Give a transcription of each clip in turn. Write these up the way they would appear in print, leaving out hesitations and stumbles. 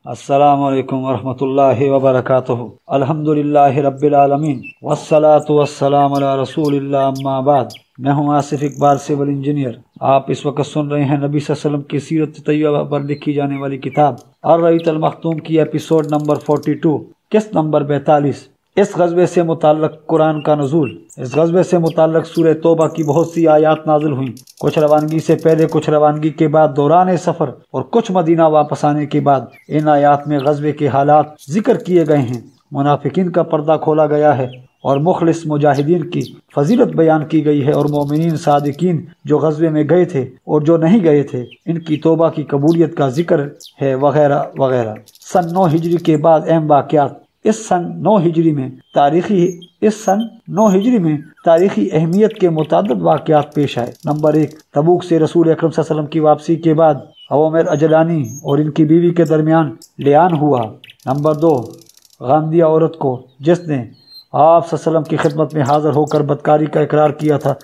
السلام علیکم ورحمۃ اللہ وبرکاتہ۔ الحمدللہ رب العالمین والصلاة والسلام علی رسول اللہ، اما بعد۔ میں ہوں آصف اقبال، سول انجینئر۔ آپ اس وقت سن رہے ہیں نبی صلی اللہ علیہ وسلم کی سیرت طیبہ پر لکھی جانے والی کتاب الرحیق المختوم کی ایپیسوڈ نمبر 42، قسط نمبر 42۔ اس غزوے سے متعلق قرآن کا نزول۔ اس غزوے سے متعلق سورہ توبہ کی بہت سی آیات نازل ہوئیں، کچھ روانگی سے پہلے، کچھ روانگی کے بعد، دوران سفر اور کچھ مدینہ واپس آنے کے بعد۔ ان آیات میں غزوے کے حالات ذکر کیے گئے ہیں، منافقین کا پردہ کھولا گیا ہے اور مخلص مجاہدین کی فضیلت بیان کی گئی ہے، اور مومنین صادقین جو غزوے میں گئے تھے اور جو نہیں گئے تھے ان کی توبہ کی قبولیت کا ذکر ہے، وغیرہ وغیرہ۔ سن 9 ہجری کے بعد اہم واقعات۔ اس سن 9 ہجری میں تاریخی اہمیت کے متعدد واقعات پیش آئے۔ نمبر 1، تبوک سے رسول اکرم صلی اللہ علیہ وسلم کی واپسی کے بعد عوامر اجلانی اور ان کی بیوی کے درمیان لیان ہوا۔ نمبر 2، غامدیہ عورت کو جس نے آپ صلی اللہ علیہ وسلم کی خدمت میں حاضر ہو کر بدکاری کا اقرار کیا تھا،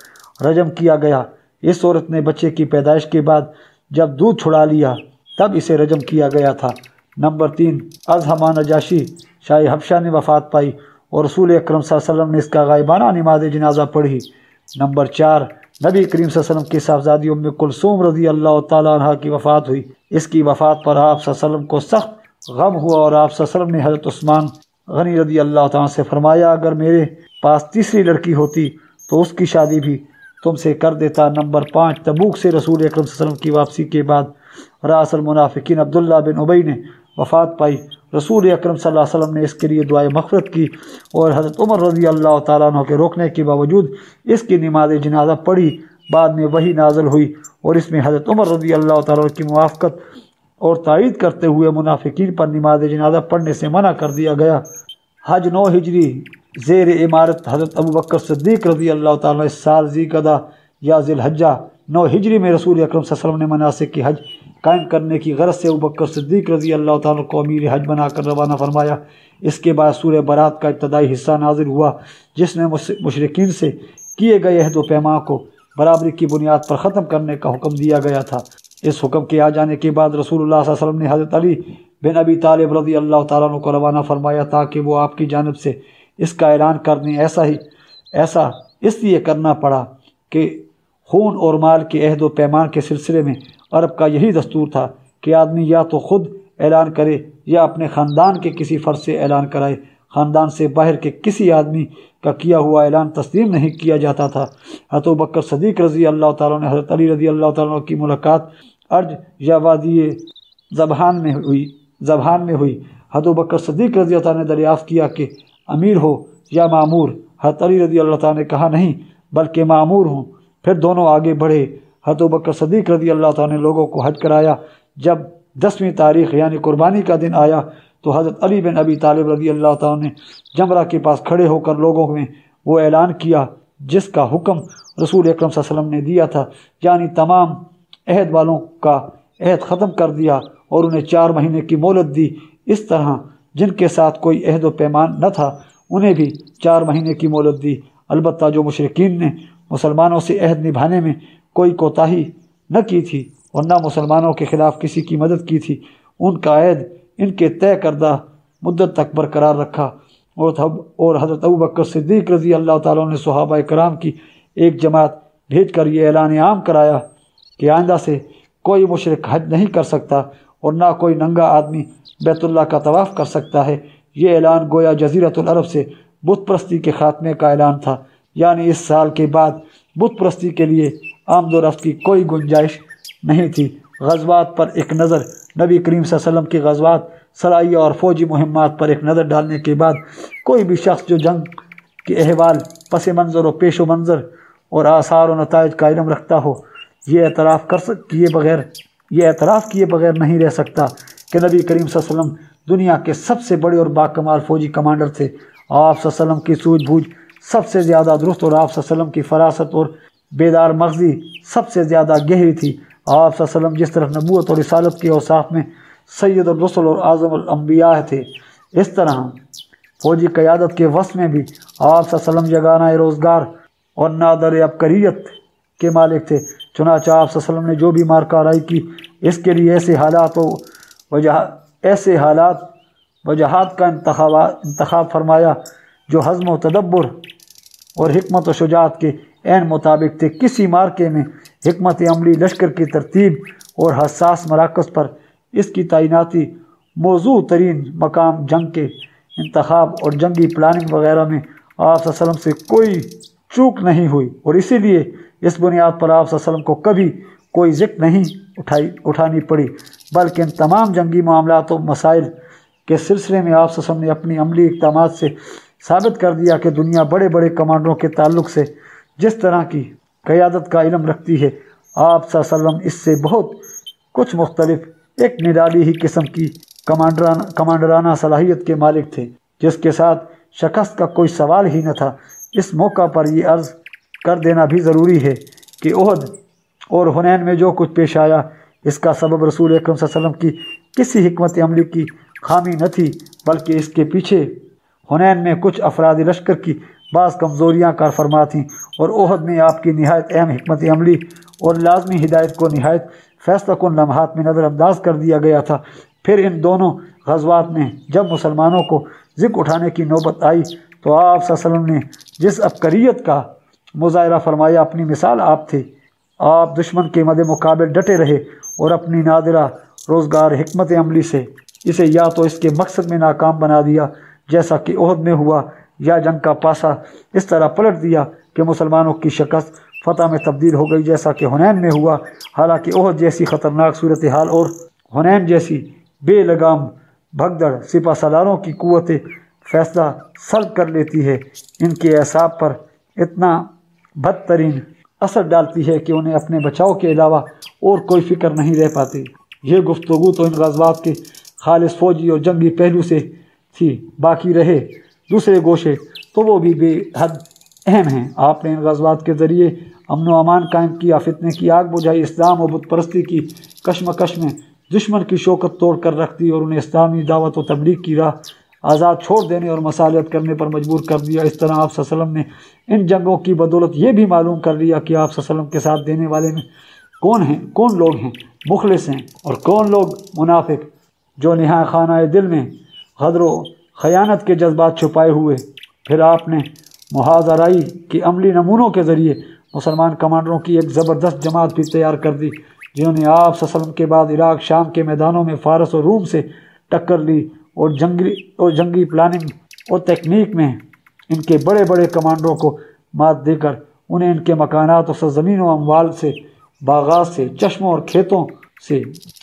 رجم کیا گیا۔ اس عورت نے بچے کی پیدائش کے بعد جب دودھ چھڑا لیا تب اسے رجم کیا گیا تھا۔ نمبر 3، اضحمہ نجاشی شاہ حبشہ نے وفات پائی اور رسول اکرم صلی اللہ علیہ وسلم نے اس کا غائبانہ نماز جنازہ پڑھی۔ نمبر 4، نبی کریم صلی اللہ علیہ وسلم کی صاحبزادی ام کلثوم رضی اللہ تعالیٰ عنہ کی وفات ہوئی۔ اس کی وفات پر آپ صلی اللہ علیہ وسلم کو سخت غم ہوا اور آپ صلی اللہ علیہ وسلم نے حضرت عثمان غنی رضی اللہ تعالیٰ سے فرمایا، اگر میرے پاس تیسری لڑکی ہوتی تو اس کی شادی بھی تم سے کر دیتا۔ نمبر 5، تبوک سے رسول اکرم صلی اللہ علیہ وسلم کی واپسی کے بعد رأس المنافقین عبداللہ بن ابی نے وفات پائی۔ رسول اکرم صلی اللہ علیہ وسلم نے اس کے لیے دعائے مغفرت کی اور حضرت عمر رضی اللہ تعالیٰ عنہ کے روکنے کے باوجود اس کی نماز جنازہ پڑھی۔ بعد میں وحی نازل ہوئی اور اس میں حضرت عمر رضی اللہ تعالیٰ عنہ کی موافقت اور تائید کرتے ہوئے منافقین پر نماز جنازہ پڑھنے سے منع کر دیا گیا۔ حج 9 ہجری زیر امارت حضرت ابوبکر صدیق رضی اللہ تعالیٰ عنہ۔ اس سال ذی القعدہ یا ذی الحجہ 9 ہجری میں رسول اکرم صلی اللہ علیہ وسلم نے مناسک کی حج قائم کرنے کی غرض سے ابوبکر صدیق رضی اللہ تعالیٰ کو امیر حج بنا کر روانہ فرمایا۔ اس کے بعد سورہ برات کا ابتدائی حصہ نازل ہوا، جس میں مشرکین سے کیے گئے عہد و پیمان کو برابری کی بنیاد پر ختم کرنے کا حکم دیا گیا تھا۔ اس حکم کے آ جانے کے بعد رسول اللہ صلی اللہ علیہ وسلم نے حضرت علی بن ابی طالب رضی اللہ تعالیٰ عنہ کو روانہ فرمایا تاکہ وہ آپ کی جانب سے اس کا اعلان کر دیں۔ ایسا اس لیے کرنا پڑا کہ خون اور مال کے عہد و پیمان کے سلسلے میں عرب کا یہی دستور تھا کہ آدمی یا تو خود اعلان کرے یا اپنے خاندان کے کسی فرد سے اعلان کرائے۔ خاندان سے باہر کے کسی آدمی کا کیا ہوا اعلان تسلیم نہیں کیا جاتا تھا۔ حضرت ابوبکر صدیق رضی اللہ تعالیٰ نے حضرت علی رضی اللہ تعالیٰ کی ملاقات ارج یا وادی زبحان میں ہوئی۔ حضرت ابوبکر صدیق رضی اللہ تعالیٰ نے دریافت کیا کہ امیر ہو یا معمور؟ حضرت علی رضی اللہ تعالیٰ نے کہا نہیں بلکہ معمور ہوں۔ پھر دونوں آگے بڑھے۔ حضرت ابوبکر صدیق رضی اللہ تعالیٰ نے لوگوں کو حج کرایا۔ جب 10ویں تاریخ یعنی قربانی کا دن آیا تو حضرت علی بن ابی طالب رضی اللہ تعالیٰ نے جمرہ کے پاس کھڑے ہو کر لوگوں میں وہ اعلان کیا جس کا حکم رسول اکرم صلی اللہ علیہ وسلم نے دیا تھا، یعنی تمام عہد والوں کا عہد ختم کر دیا اور انہیں 4 مہینے کی مہلت دی۔ اس طرح جن کے ساتھ کوئی عہد و پیمان نہ تھا انہیں بھی 4 مہینے کی مہلت دی۔ البتہ جو مشرکین نے مسلمانوں سے عہد نبھانے میں کوئی کوتاہی نہ کی تھی اور نہ مسلمانوں کے خلاف کسی کی مدد کی تھی، ان کا عہد ان کے طے کردہ مدت تک برقرار رکھا۔ اور حضرت ابوبکر صدیق رضی اللہ تعالیٰ نے صحابہ کرام کی ایک جماعت بھیج کر یہ اعلان عام کرایا کہ آئندہ سے کوئی مشرک حج نہیں کر سکتا اور نہ کوئی ننگا آدمی بیت اللہ کا طواف کر سکتا ہے۔ یہ اعلان گویا جزیرۃ العرب سے بت پرستی کے خاتمے کا اعلان تھا، یعنی اس سال کے بعد بت پرستی کے لیے آمد و رفت کی کوئی گنجائش نہیں تھی۔ غزوات پر ایک نظر۔ نبی کریم صلی اللہ علیہ وسلم کی غزوات، سرائیہ اور فوجی مہمات پر ایک نظر ڈالنے کے بعد کوئی بھی شخص جو جنگ کے احوال، پس منظر و پیش و منظر اور آثار و نتائج کا علم رکھتا ہو، یہ اعتراف کیے بغیر نہیں رہ سکتا کہ نبی کریم صلی اللہ علیہ وسلم دنیا کے سب سے بڑے اور باکمال فوجی کمانڈر تھے۔ آپ صلی اللہ علیہ وسلم کی سوجھ بوجھ سب سے زیادہ درست اور آپ صلی اللہ علیہ وسلم کی فراست اور بیدار مغزی سب سے زیادہ گہری تھی۔ آپ صلی اللہ علیہ وسلم جس طرح نبوت اور رسالت کے اوصاف میں سید الرسل اور اعظم الانبیاء تھے، اس طرح فوجی قیادت کے وصف میں بھی آپ صلی اللہ علیہ وسلم یگانہ روزگار اور نادر عبقریت کے مالک تھے۔ چنانچہ آپ صلی اللہ علیہ وسلم نے جو بھی مارکہ آرائی کی، اس کے لیے ایسے حالات و ایسے حالات و جہاد کا انتخاب فرمایا جو حزم و تدبر اور حکمت و شجاعت کے عین مطابق تھے۔ کسی مارکے میں حکمت عملی، لشکر کی ترتیب اور حساس مراکز پر اس کی تعیناتی، موضوع ترین مقام جنگ کے انتخاب اور جنگی پلاننگ وغیرہ میں آپ صلی اللہ علیہ وسلم سے کوئی چوک نہیں ہوئی، اور اسی لیے اس بنیاد پر آپ صلی اللہ علیہ وسلم کو کبھی کوئی ذکر نہیں اٹھانی پڑی، بلکہ ان تمام جنگی معاملات و مسائل کے سلسلے میں آپ صلی اللہ علیہ وسلم نے اپنی عملی اقدامات سے ثابت کر دیا کہ دنیا بڑے بڑے کمانڈروں کے تعلق سے جس طرح کی قیادت کا علم رکھتی ہے، آپ صلی اللہ علیہ وسلم اس سے بہت کچھ مختلف، ایک نرالی ہی قسم کی کمانڈرانہ صلاحیت کے مالک تھے، جس کے ساتھ شکست کا کوئی سوال ہی نہ تھا۔ اس موقع پر یہ عرض کر دینا بھی ضروری ہے کہ احد اور حنین میں جو کچھ پیش آیا، اس کا سبب رسول اکرم صلی اللہ علیہ وسلم کی کسی حکمت عملی کی خامی نہ تھی، بلکہ اس کے پیچھے حنین میں کچھ افراد لشکر کی بعض کمزوریاں کار فرما تھیں، اور احد میں آپ کی نہایت اہم حکمت عملی اور لازمی ہدایت کو نہایت فیصلہ کن لمحات میں نظر انداز کر دیا گیا تھا۔ پھر ان دونوں غزوات میں جب مسلمانوں کو ذکر اٹھانے کی نوبت آئی تو آپ صلی اللہ علیہ وسلم نے جس عبقریت کا مظاہرہ فرمایا، اپنی مثال آپ تھے۔ آپ دشمن کے مد مقابل ڈٹے رہے اور اپنی نادرہ روزگار حکمت عملی سے اسے یا تو اس کے مقصد میں ناکام بنا دیا جیسا کہ احد میں ہوا، یا جنگ کا پاسا اس طرح پلٹ دیا کہ مسلمانوں کی شکست فتح میں تبدیل ہو گئی جیسا کہ حنین میں ہوا۔ حالانکہ احد جیسی خطرناک صورتحال اور حنین جیسی بے لگام بھگدڑ سپہ سالاروں کی قوت فیصلہ سلب کر لیتی ہے، ان کے اعصاب پر اتنا بدترین اثر ڈالتی ہے کہ انہیں اپنے بچاؤ کے علاوہ اور کوئی فکر نہیں رہ پاتی۔ یہ گفتگو تو ان غزوات کے خالص فوجی اور جنگی پہلو سے تھی، باقی رہے دوسرے گوشے تو وہ بھی بے حد اہم ہیں۔ آپ نے ان غزوات کے ذریعے امن و امان قائم کیا، فتنے کی آگ بجھائی، اسلام و بت پرستی کی کشمکش میں دشمن کی شوکت توڑ کر رکھ دی، اور انہیں اسلامی دعوت و تبلیغ کی راہ آزاد چھوڑ دینے اور مصالحت کرنے پر مجبور کر دیا۔ اس طرح آپ صلی اللہ علیہ وسلم نے ان جنگوں کی بدولت یہ بھی معلوم کر لیا کہ آپ صلی اللہ علیہ وسلم کے ساتھ دینے والے میں کون لوگ ہیں مخلص ہیں اور کون لوگ منافق، جو نہایت خانہ دل میں غدر و خیانت کے جذبات چھپائے ہوئے۔ پھر آپ نے محاذرائی کے عملی نمونوں کے ذریعے مسلمان کمانڈروں کی ایک زبردست جماعت بھی تیار کر دی، جنہوں نے آپ صلی اللہ علیہ وسلم کے بعد عراق شام کے میدانوں میں فارس اور روم سے ٹکر لی، اور جنگی پلاننگ اور تکنیک میں ان کے بڑے بڑے کمانڈروں کو مات دے کر انہیں ان کے مکانات اور سرزمین و اموال سے، باغات سے، چشموں اور کھیتوں سے،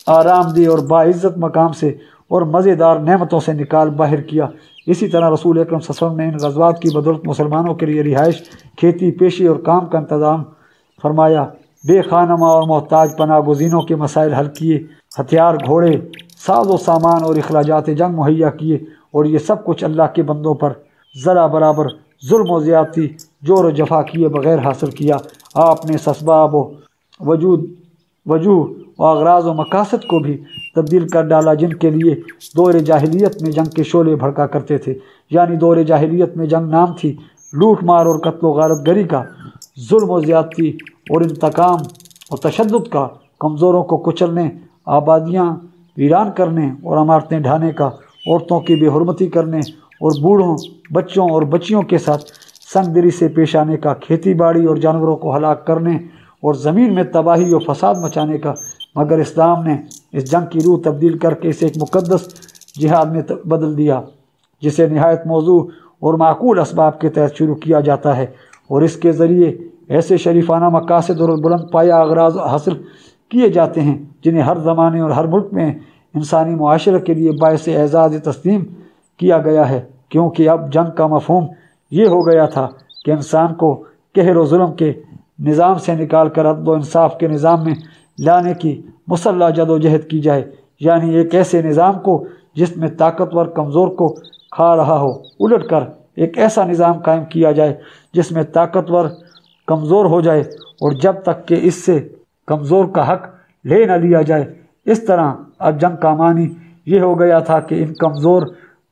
آرام دہ اور باعزت مقام سے اور مزیدار نعمتوں سے نکال باہر کیا۔ اسی طرح رسول اکرم صلی اللہ علیہ وسلم نے ان غزوات کی بدولت مسلمانوں کے لیے رہائش، کھیتی پیشی اور کام کا انتظام فرمایا، بے خانمہ اور محتاج پناہ گزینوں کے مسائل حل کیے، ہتھیار، گھوڑے، ساز و سامان اور اخراجات جنگ مہیا کیے، اور یہ سب کچھ اللہ کے بندوں پر ذرا برابر ظلم و زیادتی، جور و جفا کیے بغیر حاصل کیا۔ آپ نے اسباب و وجوہ و اغراض و مقاصد کو بھی تبدیل کر ڈالا جن کے لیے دور جاہلیت میں جنگ کے شعلے بھڑکا کرتے تھے، یعنی دور جاہلیت میں جنگ نام تھی لوٹ مار اور قتل و غارت گری کا، ظلم و زیادتی اور انتقام اور تشدد کا، کمزوروں کو کچلنے، آبادیاں ویران کرنے اور عمارتیں ڈھانے کا، عورتوں کی بے حرمتی کرنے اور بوڑھوں، بچوں اور بچیوں کے ساتھ سنگ دلی سے پیش آنے کا، کھیتی باڑی اور جانوروں کو ہلاک کرنے اور زمین میں تباہی و فساد مچانے کا۔ مگر اسلام نے اس جنگ کی روح تبدیل کر کے اسے ایک مقدس جہاد میں بدل دیا، جسے نہایت موضوع اور معقول اسباب کے تحت شروع کیا جاتا ہے، اور اس کے ذریعے ایسے شریفانہ مقاصد اور بلند پایہ اغراض حاصل کیے جاتے ہیں جنہیں ہر زمانے اور ہر ملک میں انسانی معاشرے کے لیے باعث اعزاز تسلیم کیا گیا ہے، کیونکہ اب جنگ کا مفہوم یہ ہو گیا تھا کہ انسان کو قہر و ظلم کے نظام سے نکال کر عدل و انصاف کے نظام میں لانے کی مسلح جد و جہد کی جائے، یعنی ایک ایسے نظام کو جس میں طاقتور کمزور کو کھا رہا ہو، الٹ کر ایک ایسا نظام قائم کیا جائے جس میں طاقتور کمزور ہو جائے، اور جب تک کہ اس سے کمزور کا حق لے نہ لیا جائے۔ اس طرح اب جنگ کا معنی یہ ہو گیا تھا کہ ان کمزور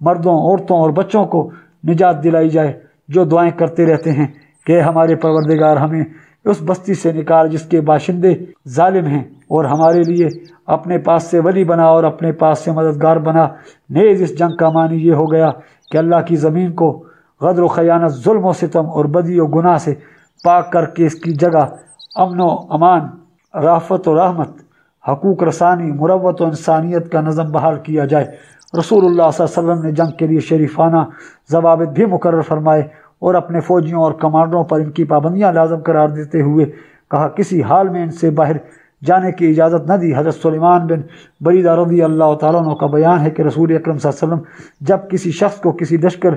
مردوں، عورتوں اور بچوں کو نجات دلائی جائے جو دعائیں کرتے رہتے ہیں کہ ہمارے پروردگار ہمیں اس بستی سے نکال جس کے باشندے ظالم ہیں، اور ہمارے لیے اپنے پاس سے ولی بنا اور اپنے پاس سے مددگار بنا۔ نیز اس جنگ کا معنی یہ ہو گیا کہ اللہ کی زمین کو غدر و خیانت، ظلم و ستم اور بدی و گناہ سے پاک کر کے اس کی جگہ امن و امان، رافت و رحمت، حقوق رسانی، مروت و انسانیت کا نظم بحال کیا جائے۔ رسول اللہ صلی اللہ علیہ وسلم نے جنگ کے لیے شریفانہ ضوابط بھی مقرر فرمائے اور اپنے فوجیوں اور کمانڈروں پر ان کی پابندیاں لازم قرار دیتے ہوئے کہا کسی حال میں ان سے باہر جانے کی اجازت نہ دی۔ حضرت سلیمان بن بریدہ رضی اللہ تعالیٰ عنہ کا بیان ہے کہ رسول اکرم صلی اللہ علیہ وسلم جب کسی شخص کو کسی لشکر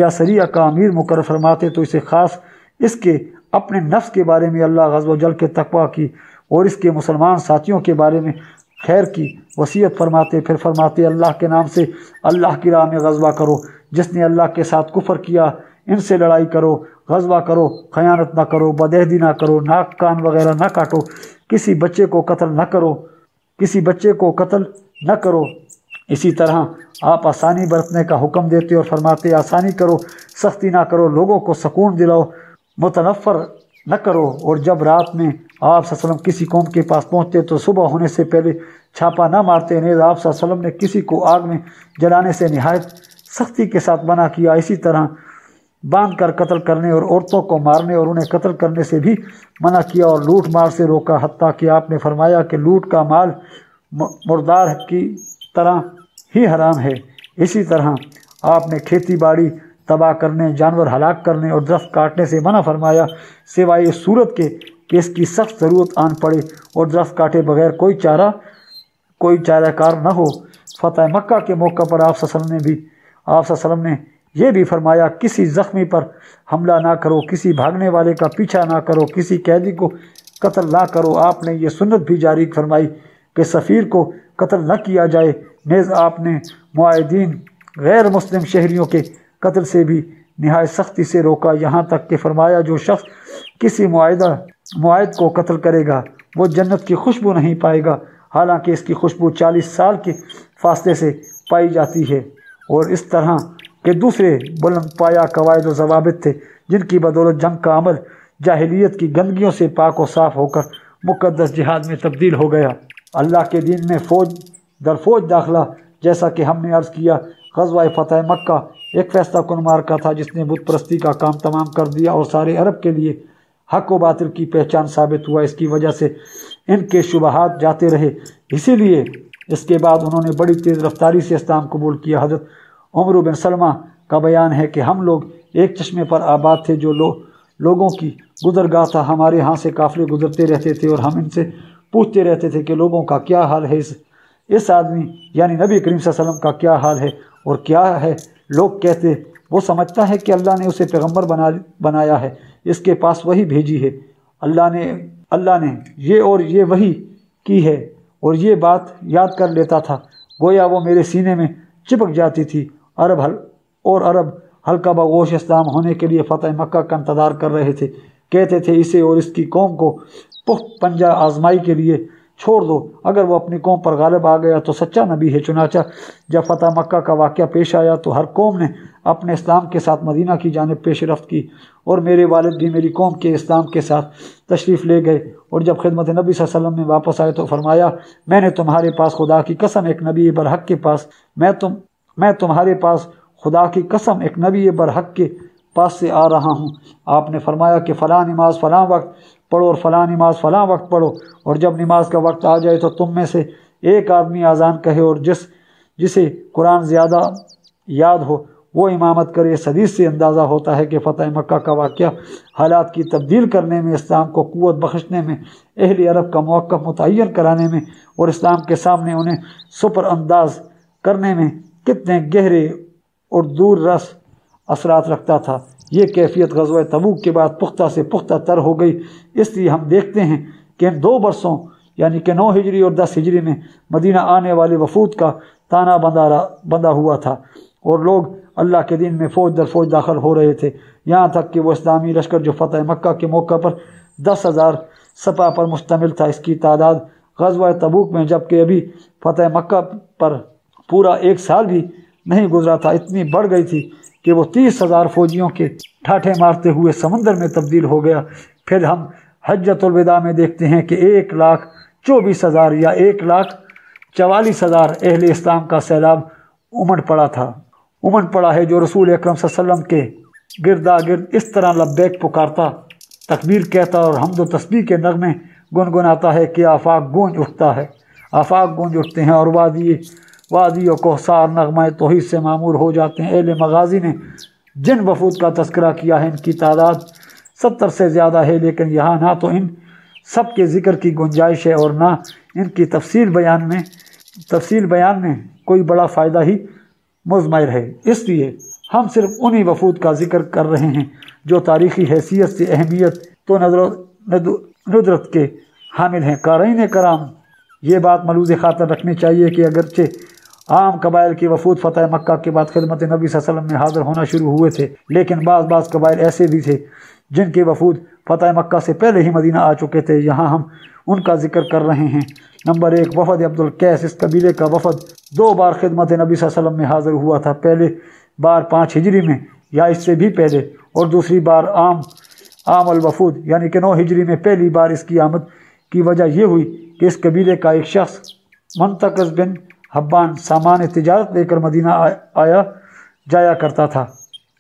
یا سریہ کا امیر مقرر فرماتے تو اسے خاص اس کے اپنے نفس کے بارے میں اللہ عز و جل کے تقویٰ کی اور اس کے مسلمان ساتھیوں کے بارے میں خیر کی وصیت فرماتے، پھر فرماتے اللہ کے نام سے اللہ کی راہ میں غزوہ کرو، جس نے اللہ کے ساتھ کفر کیا ان سے لڑائی کرو، غزوہ کرو، خیانت نہ کرو، بدعہدی نہ کرو، ناک کان وغیرہ نہ کاٹو، کسی بچے کو قتل نہ کرو۔ اسی طرح آپ آسانی برتنے کا حکم دیتے اور فرماتے آسانی کرو، سختی نہ کرو، لوگوں کو سکون دلاؤ، متنفر نہ کرو۔ اور جب رات میں آپ صلی اللہ علیہ وسلم کسی قوم کے پاس پہنچتے تو صبح ہونے سے پہلے چھاپا نہ مارتے۔ نیز آپ صلی اللہ علیہ وسلم نے کسی کو آگ میں جلانے سے نہایت سختی کے ساتھ منع کیا۔ اسی طرح باندھ کر قتل کرنے اور عورتوں کو مارنے اور انہیں قتل کرنے سے بھی منع کیا اور لوٹ مار سے روکا، حتیٰ کہ آپ نے فرمایا کہ لوٹ کا مال مردار کی طرح ہی حرام ہے۔ اسی طرح آپ نے کھیتی باڑی تباہ کرنے، جانور ہلاک کرنے اور درخت کاٹنے سے منع فرمایا، سوائے اس صورت کے کہ اس کی سخت ضرورت آن پڑے اور درخت کاٹے بغیر کوئی چارہ کار نہ ہو۔ فتح مکہ کے موقع پر آپ صلی اللہ علیہ وسلم نے یہ بھی فرمایا کسی زخمی پر حملہ نہ کرو، کسی بھاگنے والے کا پیچھا نہ کرو، کسی قیدی کو قتل نہ کرو۔ آپ نے یہ سنت بھی جاری فرمائی کہ سفیر کو قتل نہ کیا جائے۔ نیز آپ نے معاہدین غیر مسلم شہریوں کے قتل سے بھی نہایت سختی سے روکا، یہاں تک کہ فرمایا جو شخص کسی معاہد کو قتل کرے گا وہ جنت کی خوشبو نہیں پائے گا، حالانکہ اس کی خوشبو 40 سال کے فاصلے سے پائی جاتی ہے۔ اور اس طرح کے دوسرے بلند پایہ قواعد و ضوابط تھے جن کی بدولت جنگ کا عمل جاہلیت کی گندگیوں سے پاک و صاف ہو کر مقدس جہاد میں تبدیل ہو گیا۔ اللہ کے دین میں فوج در فوج داخلہ، جیسا کہ ہم نے عرض کیا، غزوہ فتح مکہ ایک فیصلہ کن معرکہ تھا جس نے بت پرستی کا کام تمام کر دیا اور سارے عرب کے لیے حق و باطل کی پہچان ثابت ہوا۔ اس کی وجہ سے ان کے شبہات جاتے رہے، اسی لیے اس کے بعد انہوں نے بڑی تیز رفتاری سے اسلام قبول کیا۔ حضرت عمر بن سلمہ کا بیان ہے کہ ہم لوگ ایک چشمے پر آباد تھے جو لوگوں کی گزرگاہ تھا، ہمارے ہاں سے قافلے گزرتے رہتے تھے اور ہم ان سے پوچھتے رہتے تھے کہ لوگوں کا کیا حال ہے، اس آدمی یعنی نبی کریم صلی اللہ علیہ وسلم کا کیا حال ہے اور کیا ہے؟ لوگ کہتے وہ سمجھتا ہے کہ اللہ نے اسے پیغمبر بنایا ہے، اس کے پاس وحی بھیجی ہے، اللہ نے یہ اور یہ وحی کی ہے، اور یہ بات یاد کر لیتا تھا، گویا وہ میرے سینے میں چپک جاتی تھی۔ عرب ہلکا بگوش اسلام ہونے کے لیے فتح مکہ کا انتظار کر رہے تھے، کہتے تھے اسے اور اس کی قوم کو پخت پنجہ آزمائی کے لیے چھوڑ دو، اگر وہ اپنی قوم پر غالب آ گیا تو سچا نبی ہے۔ چنانچہ جب فتح مکہ کا واقعہ پیش آیا تو ہر قوم نے اپنے اسلام کے ساتھ مدینہ کی جانب پیش رفت کی، اور میرے والد بھی میری قوم کے اسلام کے ساتھ تشریف لے گئے، اور جب خدمت نبی صلی اللہ علیہ وسلم میں واپس آئے تو فرمایا میں نے تمہارے پاس خدا کی قسم ایک نبی برحق کے پاس میں تمہارے پاس خدا کی قسم ایک نبی برحق کے پاس سے آ رہا ہوں۔ آپ نے فرمایا کہ فلاں نماز فلاں وقت پڑھو اور فلاں نماز فلاں وقت پڑھو، اور جب نماز کا وقت آ جائے تو تم میں سے ایک آدمی اذان کہے اور جسے قرآن زیادہ یاد ہو وہ امامت کرے۔ اس حدیث سے اندازہ ہوتا ہے کہ فتح مکہ کا واقعہ حالات کی تبدیل کرنے میں، اسلام کو قوت بخشنے میں، اہل عرب کا موقف متعین کرانے میں اور اسلام کے سامنے انہیں سپر انداز کرنے میں کتنے گہرے اور دور رس اثرات رکھتا تھا۔ یہ کیفیت غزوہ تبوک کے بعد پختہ سے پختہ تر ہو گئی۔ اس لیے ہم دیکھتے ہیں کہ ان 2 برسوں یعنی کہ 9 ہجری اور 10 ہجری میں مدینہ آنے والے وفود کا تانا بندہ ہوا تھا، اور لوگ اللہ کے دین میں فوج در فوج داخل ہو رہے تھے، یہاں تک کہ وہ اسلامی لشکر جو فتح مکہ کے موقع پر 10,000 سپاہ پر مشتمل تھا، اس کی تعداد غزوہ تبوک میں جبکہ ابھی فتح مکہ پر پورا 1 سال بھی نہیں گزرا تھا اتنی بڑھ گئی تھی کہ وہ 30,000 فوجیوں کے ٹھاٹھے مارتے ہوئے سمندر میں تبدیل ہو گیا۔ پھر ہم حجۃ الوداع میں دیکھتے ہیں کہ 1,24,000 یا 1,44,000 اہل اسلام کا سیلاب امڑ پڑا تھا، امڑ پڑا ہے، جو رسول اکرم صلی اللہ علیہ وسلم کے گردا گرد اس طرح لبیک پکارتا، تکبیر کہتا اور حمد و تسبیح کے نغمے گنگناتا ہے کہ آفاق گونج اٹھتا ہے، آفاق گونج اٹھتے ہیں اور وادی و کوہسار نغمہ توحید سے معمور ہو جاتے ہیں۔ اہل مغازی نے جن وفود کا تذکرہ کیا ہے ان کی تعداد 70 سے زیادہ ہے، لیکن یہاں نہ تو ان سب کے ذکر کی گنجائش ہے اور نہ ان کی تفصیل بیان میں کوئی بڑا فائدہ ہی مضمر ہے، اس لیے ہم صرف انہی وفود کا ذکر کر رہے ہیں جو تاریخی حیثیت سے اہمیت تو ندرت کے حامل ہیں۔ قارئین کرام، یہ بات ملحوظ خاطر رکھنی چاہیے کہ اگرچہ عام قبائل کے وفود فتح مکہ کے بعد خدمت نبی صلی اللہ علیہ وسلم میں حاضر ہونا شروع ہوئے تھے، لیکن بعض قبائل ایسے بھی تھے جن کے وفود فتح مکہ سے پہلے ہی مدینہ آ چکے تھے، یہاں ہم ان کا ذکر کر رہے ہیں۔ نمبر 1، وفد عبد القیس۔ اس قبیلے کا وفد 2 بار خدمت نبی صلی اللہ علیہ وسلم میں حاضر ہوا تھا، پہلے بار 5 ہجری میں یا اس سے بھی پہلے، اور دوسری بار عام الوفود یعنی کہ 9 ہجری میں۔ پہلی بار اس کی آمد کی وجہ یہ ہوئی کہ اس قبیلے کا ایک شخص منتقص بن حبان سامان تجارت لے کر مدینہ آیا جایا کرتا تھا۔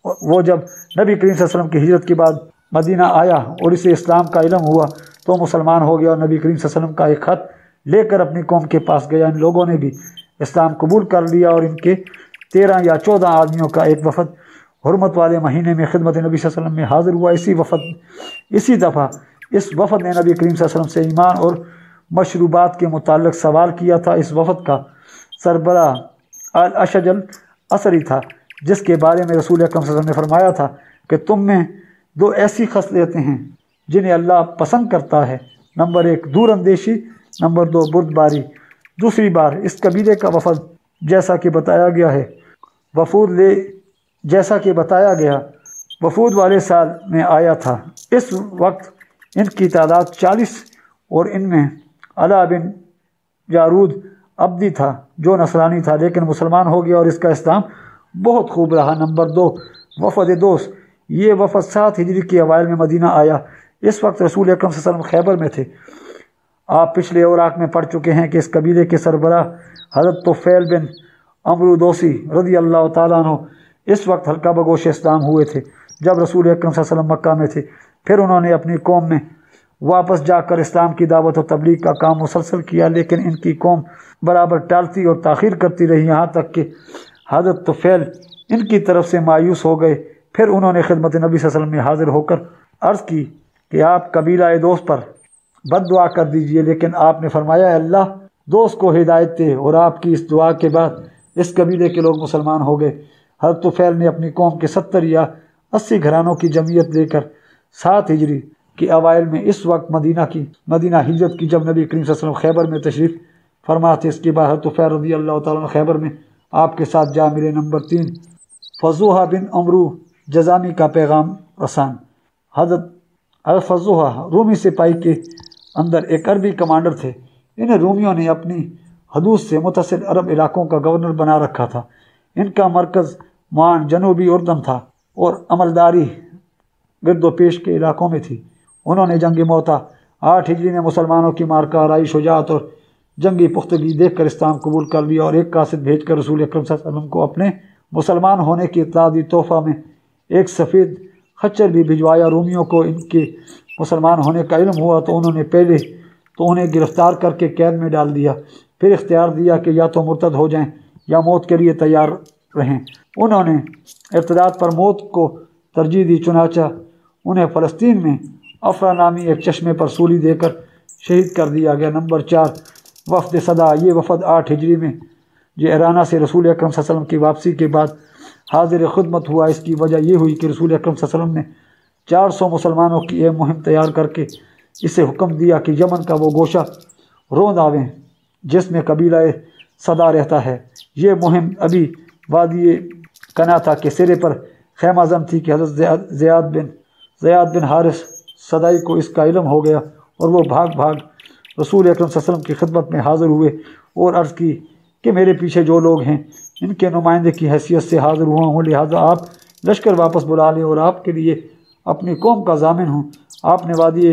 وہ جب نبی کریم صلی اللہ علیہ وسلم کی ہجرت کے بعد مدینہ آیا اور اسے اسلام کا علم ہوا تو مسلمان ہو گیا اور نبی کریم صلی اللہ علیہ وسلم کا ایک خط لے کر اپنی قوم کے پاس گیا۔ ان لوگوں نے بھی اسلام قبول کر لیا اور ان کے 13 یا 14 آدمیوں کا ایک وفد حرمت والے مہینے میں خدمت نبی صلی اللہ علیہ وسلم میں حاضر ہوا۔ اسی دفعہ اس وفد نے نبی کریم صلی اللہ علیہ وسلم سے ایمان اور مشروبات کے متعلق سوال کیا تھا۔ اس وفد کا سربراہ الاشج العصری تھا، جس کے بارے میں رسول اکرم صلی اللہ علیہ وسلم نے فرمایا تھا کہ تم میں 2 ایسی خصلتیں ہیں جنہیں اللہ پسند کرتا ہے، نمبر 1 دور اندیشی، نمبر 2 بردباری۔ دوسری بار اس قبیلے کا وفد جیسا کہ بتایا گیا وفود والے سال میں آیا تھا۔ اس وقت ان کی تعداد 40 اور ان میں علا بن جارود عبدی تھا جو نصرانی تھا لیکن مسلمان ہو گیا اور اس کا اسلام بہت خوب رہا۔ نمبر 2 وفد دوس۔ یہ وفد 7 ہجری کے اوائل میں مدینہ آیا۔ اس وقت رسول اکرم صلی اللہ علیہ وسلم خیبر میں تھے۔ آپ پچھلے اوراق میں پڑھ چکے ہیں کہ اس قبیلے کے سربراہ حضرت طفیل بن عمرو دوسی رضی اللہ تعالیٰ عنہ اس وقت حلقہ بگوش اسلام ہوئے تھے جب رسول اکرم صلی اللہ علیہ وسلم مکہ میں تھے۔ پھر انہوں نے اپنی قوم میں واپس جا کر اسلام کی دعوت و تبلیغ کا کام مسلسل کیا، لیکن ان کی قوم برابر ٹالتی اور تاخیر کرتی رہی، یہاں تک کہ حضرت طفیل ان کی طرف سے مایوس ہو گئے۔ پھر انہوں نے خدمت نبی صلی اللہ علیہ وسلم میں حاضر ہو کر عرض کی کہ آپ قبیلہ دوست پر بد دعا کر دیجئے، لیکن آپ نے فرمایا اے اللہ دوست کو ہدایت دے، اور آپ کی اس دعا کے بعد اس قبیلے کے لوگ مسلمان ہو گئے۔ حضرت طفیل نے اپنی قوم کے 70 یا 80 گھرانوں کی جمعیت لے کر 7 ہجری کے اوائل میں اس وقت مدینہ ہجرت کی، جب نبی کریم صلی اللہ علیہ وسلم خیبر میں تشریف فرما تھے۔ اس کے بعد حضرت طفیل رضی اللہ تعالیٰ عنہ خیبر میں آپ کے ساتھ جا ملے۔ نمبر 3 فضوحہ بن عمرو جزامی کا پیغام رسان۔ حضرت فضوحہ رومی سپاہی کے اندر ایک عربی کمانڈر تھے۔ انہیں رومیوں نے اپنی حدود سے متصل عرب علاقوں کا گورنر بنا رکھا تھا۔ ان کا مرکز معان جنوبی اردن تھا اور عملداری گرد و پیش کے علاقوں میں تھی۔ انہوں نے جنگ موتا 8 ہجری میں مسلمانوں کی مارکہ آرائی شجاعت اور جنگی پختگی دیکھ کر اسلام قبول کر لیا اور ایک قاصد بھیج کر رسول اکرم صلی اللہ علیہ وسلم کو اپنے مسلمان ہونے کی اطلاع دی۔ تحفہ میں ایک سفید خچر بھی بھجوایا۔ رومیوں کو ان کے مسلمان ہونے کا علم ہوا تو انہوں نے پہلے تو انہیں گرفتار کر کے قید میں ڈال دیا، پھر اختیار دیا کہ یا تو مرتد ہو جائیں یا موت کے لیے تیار رہیں۔ انہوں نے ارتداد پر موت کو ترجیح دی، چنانچہ انہیں فلسطین میں افرا نامی ایک چشمے پر سولی دے کر شہید کر دیا گیا۔ نمبر 4 وفد صدا۔ یہ وفد 8 ہجری میں جعرانہ سے رسول اکرم صلی اللہ علیہ وسلم کی واپسی کے بعد حاضر خدمت ہوا۔ اس کی وجہ یہ ہوئی کہ رسول اکرم صلی اللہ علیہ وسلم نے 400 مسلمانوں کی ایک مہم تیار کر کے اسے حکم دیا کہ یمن کا وہ گوشہ روند آویں جس میں قبیلہ صدا رہتا ہے۔ یہ مہم ابھی وادی کناتھا کے سرے پر خیمہ زن تھی کہ حضرت زیاد بن حارث صدائی کو اس کا علم ہو گیا اور وہ بھاگ رسول اکرم صلی اللہ علیہ وسلم کی خدمت میں حاضر ہوئے اور عرض کی کہ میرے پیچھے جو لوگ ہیں ان کے نمائندے کی حیثیت سے حاضر ہوا ہوں، لہذا آپ لشکر واپس بلا لیں اور آپ کے لیے اپنی قوم کا ضامن ہوں۔ آپ نے وادی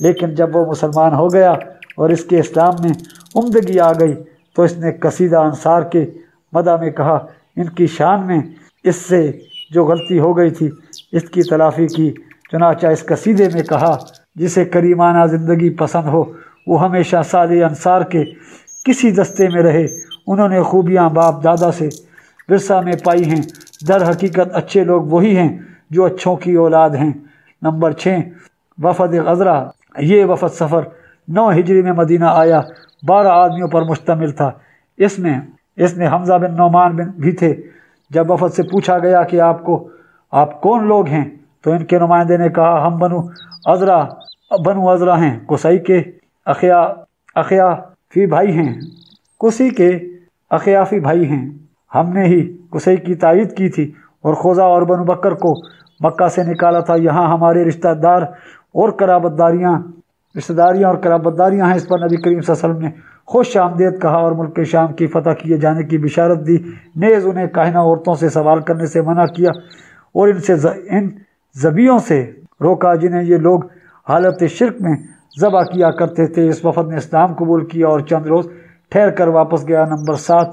لیکن جب وہ مسلمان ہو گیا اور اس کے اسلام میں عمدگی آ گئی تو اس نے قصیدہ انصار کے مدح میں کہا، ان کی شان میں اس سے جو غلطی ہو گئی تھی اس کی تلافی کی۔ چنانچہ اس قصیدے میں کہا، جسے کریمانہ زندگی پسند ہو وہ ہمیشہ صالح انصار کے کسی دستے میں رہے، انہوں نے خوبیاں باپ دادا سے ورثہ میں پائی ہیں، در حقیقت اچھے لوگ وہی ہیں جو اچھوں کی اولاد ہیں۔ نمبر 6، وفد غزرہ۔ یہ وفد سفر 9 ہجری میں مدینہ آیا، 12 آدمیوں پر مشتمل تھا۔ اس میں حمزہ بن نعمان بھی تھے۔ جب وفد سے پوچھا گیا کہ آپ کون لوگ ہیں تو ان کے نمائندے نے کہا، ہم بنو عذرا ہیں، قصی کے اخیافی بھائی ہیں، قصی کے اخیافی بھائی ہیں۔ ہم نے ہی قصی کی تائید کی تھی اور خزا اور بنو بکر کو مکہ سے نکالا تھا۔ یہاں ہمارے رشتہ داریاں اور قرابت داریاں ہیں۔ اس پر نبی کریم صلی اللہ علیہ وسلم نے خوش آمدید کہا اور ملک شام کی فتح کیے جانے کی بشارت دی، نیز انہیں کاہنہ عورتوں سے سوال کرنے سے منع کیا اور ان ذبیحوں سے روکا جنہیں یہ لوگ حالت شرک میں ذبح کیا کرتے تھے۔ اس وفد نے اسلام قبول کیا اور چند روز ٹھہر کر واپس گیا۔ نمبر 7،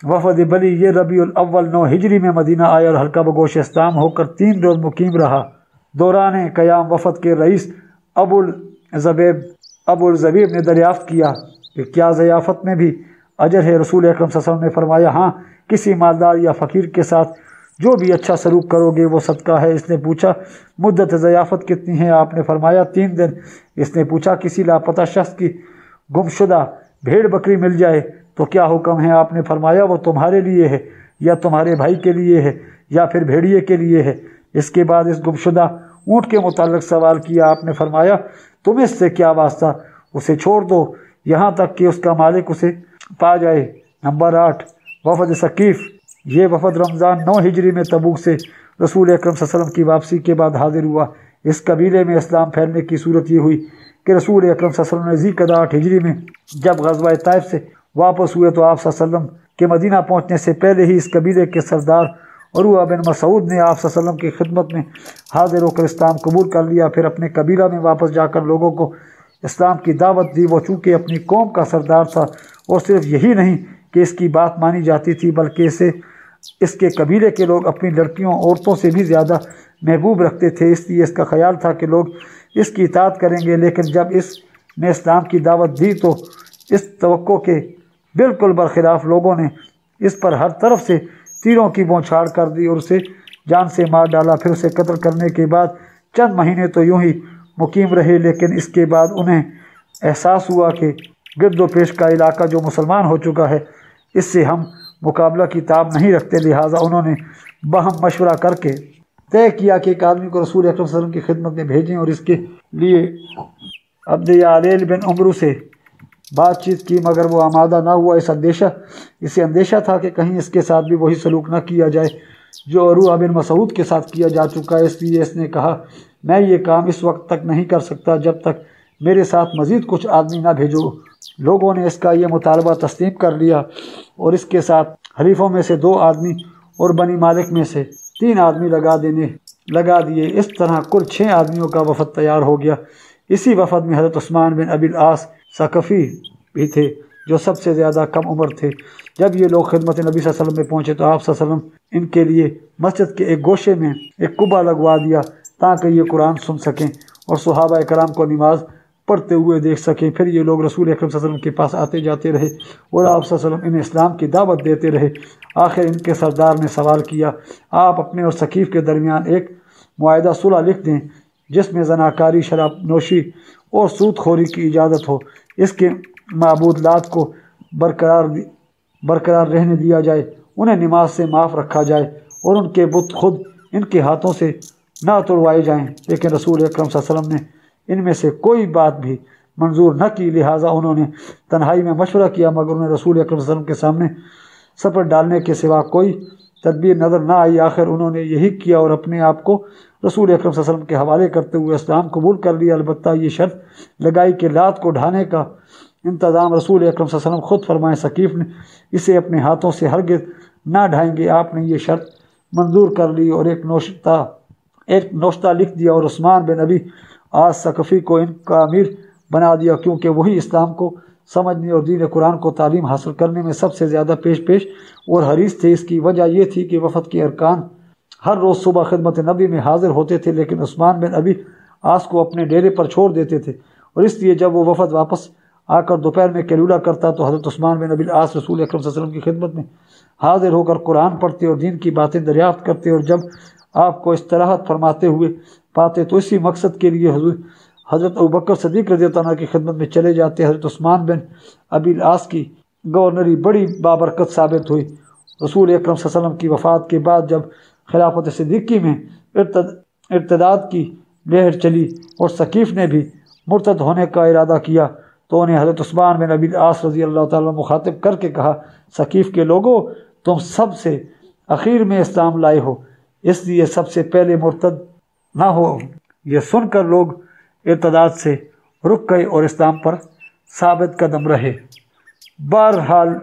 وفد بلی۔ یہ ربیع الاول 9 ہجری میں مدینہ آیا اور حلقہ بگوش اسلام ہو کر 3 روز مقیم رہا۔ دوران قیام وفد کے رئیس ابو الزبیب نے دریافت کیا کہ کیا ضیافت میں بھی اجر ہے؟ رسول اکرم صلی اللہ علیہ وسلم نے فرمایا، ہاں، کسی مالدار یا فقیر کے ساتھ جو بھی اچھا سلوک کرو گے وہ صدقہ ہے۔ اس نے پوچھا، مدت ضیافت کتنی ہے؟ آپ نے فرمایا 3 دن۔ اس نے پوچھا، کسی لاپتہ شخص کی گمشدہ بھیڑ بکری مل جائے تو کیا حکم ہے؟ آپ نے فرمایا، وہ تمہارے لیے ہے یا تمہارے بھائی کے لیے ہے یا پھر بھیڑیے کے لیے ہے۔ اس کے بعد اس گمشدہ اونٹ کے متعلق سوال کیا۔ آپ نے فرمایا، تم اس سے کیا واسطہ، اسے چھوڑ دو یہاں تک کہ اس کا مالک اسے پا جائے۔ نمبر 8، وفد ثقیف۔ یہ وفد رمضان 9 ہجری میں تبوک سے رسول اکرم صلی اللہ علیہ وسلم کی واپسی کے بعد حاضر ہوا۔ اس قبیلے میں اسلام پھیلنے کی صورت یہ ہوئی کہ رسول اکرم صلی اللہ علیہ وسلم نے ذی-قعدہ 8 ہجری میں جب غزوہ طائف سے واپس ہوئے تو آپ صلی اللہ علیہ وسلم کے مدینہ پہنچنے سے پہلے ہی اس قبیلے کے سردار عروہ بن مسعود نے آپ صلی اللہ علیہ وسلم کی خدمت میں حاضر ہو کر اسلام قبول کر لیا۔ پھر اپنے قبیلہ میں واپس جا کر لوگوں کو اسلام کی دعوت دی۔ وہ چونکہ اپنی قوم کا سردار تھا اور صرف یہی نہیں کہ اس کی بات مانی جاتی تھی بلکہ اس کے قبیلے کے لوگ اپنی لڑکیوں عورتوں سے بھی زیادہ محبوب رکھتے تھے، اس لیے اس کا خیال تھا کہ لوگ اس کی اطاعت کریں گے۔ لیکن جب اس نے اسلام کی دعوت دی تو اس توقع کے بالکل برخلاف لوگوں نے اس پر ہر طرف سے تیروں کی بوچھاڑ کر دی اور اسے جان سے مار ڈالا۔ پھر اسے قتل کرنے کے بعد چند مہینے تو یوں ہی مقیم رہے، لیکن اس کے بعد انہیں احساس ہوا کہ گرد و پیش کا علاقہ جو مسلمان ہو چکا ہے اس سے ہم مقابلہ کی تاب نہیں رکھتے، لہٰذا انہوں نے باہم مشورہ کر کے طے کیا کہ ایک آدمی کو رسول اکرم صلی اللہ علیہ وسلم کی خدمت میں بھیجیں اور اس کے لیے عبد یعلیل بن عمرو سے بات چیت کی، مگر وہ آمادہ نہ ہوا۔ اسے اندیشہ تھا کہ کہیں اس کے ساتھ بھی وہی سلوک نہ کیا جائے جو عروہ بن مسعود کے ساتھ کیا جا چکا ہے، اس لیے اس نے کہا، میں یہ کام اس وقت تک نہیں کر سکتا جب تک میرے ساتھ مزید کچھ آدمی نہ بھیجو۔ لوگوں نے اس کا یہ مطالبہ تسلیم کر لیا اور اس کے ساتھ حلیفوں میں سے 2 آدمی اور بنی مالک میں سے 3 آدمی لگا دیے۔ اس طرح کل 6 آدمیوں کا وفد تیار ہو گیا۔ اسی وفد میں حضرت عثمان بن ابی العاص ثقفی بھی تھے جو سب سے زیادہ کم عمر تھے۔ جب یہ لوگ خدمت نبی صلی اللہ علیہ وسلم میں پہنچے تو آپ صلی اللہ علیہ وسلم ان کے لیے مسجد کے ایک گوشے میں ایک کبا لگوا دیا تاکہ یہ قرآن سن سکیں اور صحابہ کرام کو نماز پڑھتے ہوئے دیکھ سکیں۔ پھر یہ لوگ رسول اکرم صلی اللہ علیہ وسلم کے پاس آتے جاتے رہے اور آپ صلی اللہ علیہ وسلم انہیں اسلام کی دعوت دیتے رہے۔ آخر ان کے سردار نے سوال کیا، آپ اپنے اور ثقیف کے درمیان ایک معاہدہ صلح لکھ دیں جس میں زناکاری، شراب نوشی اور سود خوری کی اجازت ہو، اس کے معبودات کو برقرار رہنے دیا جائے، انہیں نماز سے معاف رکھا جائے اور ان کے بت خود ان کے ہاتھوں سے نہ توڑوائے جائیں۔ لیکن رسول اکرم صلی اللہ علیہ وسلم نے ان میں سے کوئی بات بھی منظور نہ کی، لہٰذا انہوں نے تنہائی میں مشورہ کیا، مگر انہیں رسول اکرم صلی اللہ علیہ وسلم کے سامنے سپر ڈالنے کے سوا کوئی تدبیر نظر نہ آئی۔ آخر انہوں نے یہی کیا اور اپنے آپ کو رسول اکرم صلی اللہ علیہ وسلم کے حوالے کرتے ہوئے اسلام قبول کر لیا۔ البتہ یہ شرط لگائی کہ لات کو ڈھانے کا انتظام رسول اکرم صلی اللہ علیہ وسلم خود فرمائیں۔ ثقیف نے اسے اپنے ہاتھوں سے ہرگز نہ ڈھائیں گے۔ آپ نے یہ شرط منظور کر لی اور ایک نوشتہ لکھ دیا اور عثمان بن ابی آج ثقفی کو ان کا امیر بنا دیا، کیونکہ وہی اسلام کو سمجھنے اور دین قرآن کو تعلیم حاصل کرنے میں سب سے زیادہ پیش اور حریص تھے۔ اس کی وجہ یہ تھی کہ وفد کے ارکان ہر روز صبح خدمت نبی میں حاضر ہوتے تھے، لیکن عثمان بن ابی عاص کو اپنے ڈیرے پر چھوڑ دیتے تھے، اور اس لیے جب وہ وفد واپس آ کر دوپہر میں کیلولہ کرتا تو حضرت عثمان بن ابی العاص رسول اکرم صلی اللہ علیہ وسلم کی خدمت میں حاضر ہو کر قرآن پڑھتے اور دین کی باتیں دریافت کرتے، اور جب آپ کو استراحت فرماتے ہوئے پاتے تو اسی مقصد کے لیے حضرت ابوبکر صدیق رضی اللہ عنہ کی خدمت میں چلے جاتے۔ حضرت عثمان بن ابی العاص کی گورنری بڑی بابرکت ثابت ہوئی۔ رسول اکرم صلی اللہ علیہ وسلم کی وفات کے بعد جب خلافت صدیقی میں ارتداد کی لہر چلی اور ثقیف نے بھی مرتد ہونے کا ارادہ کیا تو انہیں حضرت عثمان بن ابی العاص رضی اللہ تعالیٰ مخاطب کر کے کہا، ثقیف کے لوگوں، تم سب سے اخیر میں اسلام لائے ہو، اس لیے سب سے پہلے مرتد نہ ہو۔ یہ سن کر لوگ ارتداد سے رک گئے اور اسلام پر ثابت قدم رہے۔ بہرحال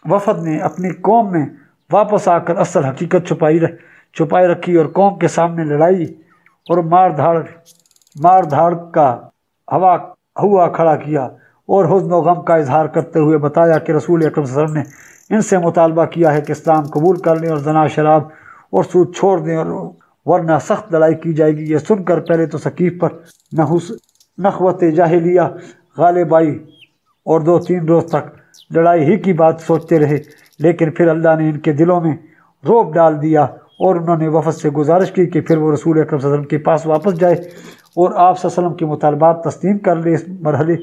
وفد نے اپنی قوم میں واپس آ کر اصل حقیقت چھپائی رکھی اور قوم کے سامنے لڑائی اور مار دھاڑ کا ہوا کھڑا کیا، اور حزن و غم کا اظہار کرتے ہوئے بتایا کہ رسول اکرم صلی اللہ علیہ وسلم نے ان سے مطالبہ کیا ہے کہ اسلام قبول کر لیں اور زنا، شراب اور سود چھوڑ دیں، اور ورنہ سخت لڑائی کی جائے گی۔ یہ سن کر پہلے تو ثقیف پر نخوت جاہلیہ غالب آئی اور 2-3 روز تک لڑائی ہی کی بات سوچتے رہے، لیکن پھر اللہ نے ان کے دلوں میں رعب ڈال دیا اور انہوں نے وفد سے گزارش کی کہ پھر وہ رسول اکرم صلی اللہ علیہ وسلم کے پاس واپس جائے اور آپ صلی اللہ علیہ وسلم کے مطالبات تسلیم کر لے۔ اس مرحلے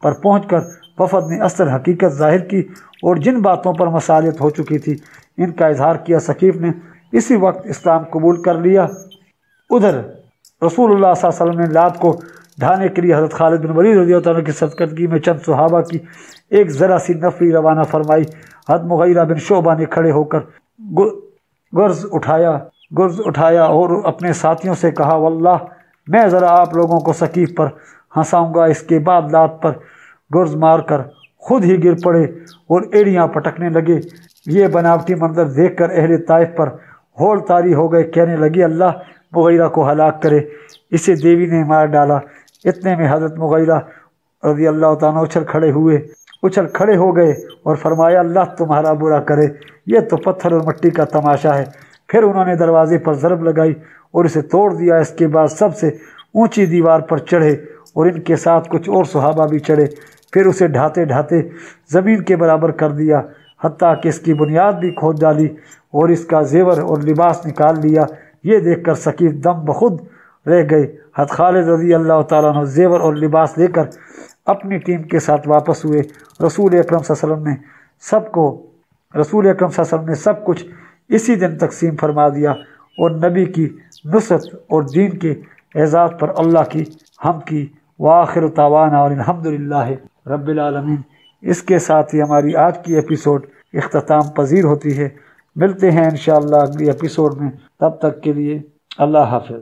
پر پہنچ کر وفد نے اصل حقیقت ظاہر کی اور جن باتوں پر مصالحت ہو چکی تھی ان کا اظہار کیا۔ ثقیف نے اسی وقت اسلام قبول کر لیا۔ ادھر رسول اللہ صلی اللہ علیہ وسلم نے لات کو ڈھانے کے لیے حضرت خالد بن ولید رضی اللہ عنہ کی سرکردگی میں چند صحابہ کی ایک ذرا سی نفری روانہ فرمائی۔ حضرت مغیرہ بن شعبہ نے کھڑے ہو کر گرز اٹھایا اور اپنے ساتھیوں سے کہا، واللہ میں ذرا آپ لوگوں کو ثقیف پر ہنساؤں گا۔ اس کے بعد لات پر گرز مار کر خود ہی گر پڑے اور ایڑیاں پٹکنے لگے۔ یہ بناوٹی منظر دیکھ کر اہل طائف پر ہول طاری ہو گئے، کہنے لگے، اللہ مغیرہ کو ہلاک کرے، اسے دیوی نے مار ڈالا۔ اتنے میں حضرت مغیرہ رضی اللہ تعالیٰ اچھل کھڑے ہو گئے اور فرمایا، اللہ تمہارا برا کرے، یہ تو پتھر اور مٹی کا تماشا ہے۔ پھر انہوں نے دروازے پر ضرب لگائی اور اسے توڑ دیا۔ اس کے بعد سب سے اونچی دیوار پر چڑھے اور ان کے ساتھ کچھ اور صحابہ بھی چڑھے، پھر اسے ڈھاتے ڈھاتے زمین کے برابر کر دیا، حتیٰ کہ اس کی بنیاد بھی کھود ڈالی اور اس کا زیور اور لباس نکال لیا۔ یہ دیکھ کر ثقیف دم بخود رہ گئے۔ حضرت خالد رضی اللہ تعالیٰ عنہ زیور اور لباس لے کر اپنی ٹیم کے ساتھ واپس ہوئے۔ رسول اکرم صلی اللہ علیہ وسلم نے سب کچھ اسی دن تقسیم فرما دیا، اور نبی کی نصرت اور دین کے اعزاز پر اللہ کی حمد کی۔ وآخر دعوانا الحمدللہ رب العالمین۔ اس کے ساتھ ہی ہماری آج کی ایپیسوڈ اختتام پذیر ہوتی ہے۔ ملتے ہیں انشاءاللہ اگلی ایپیسوڈ میں، تب تک کے لیے اللہ حافظ۔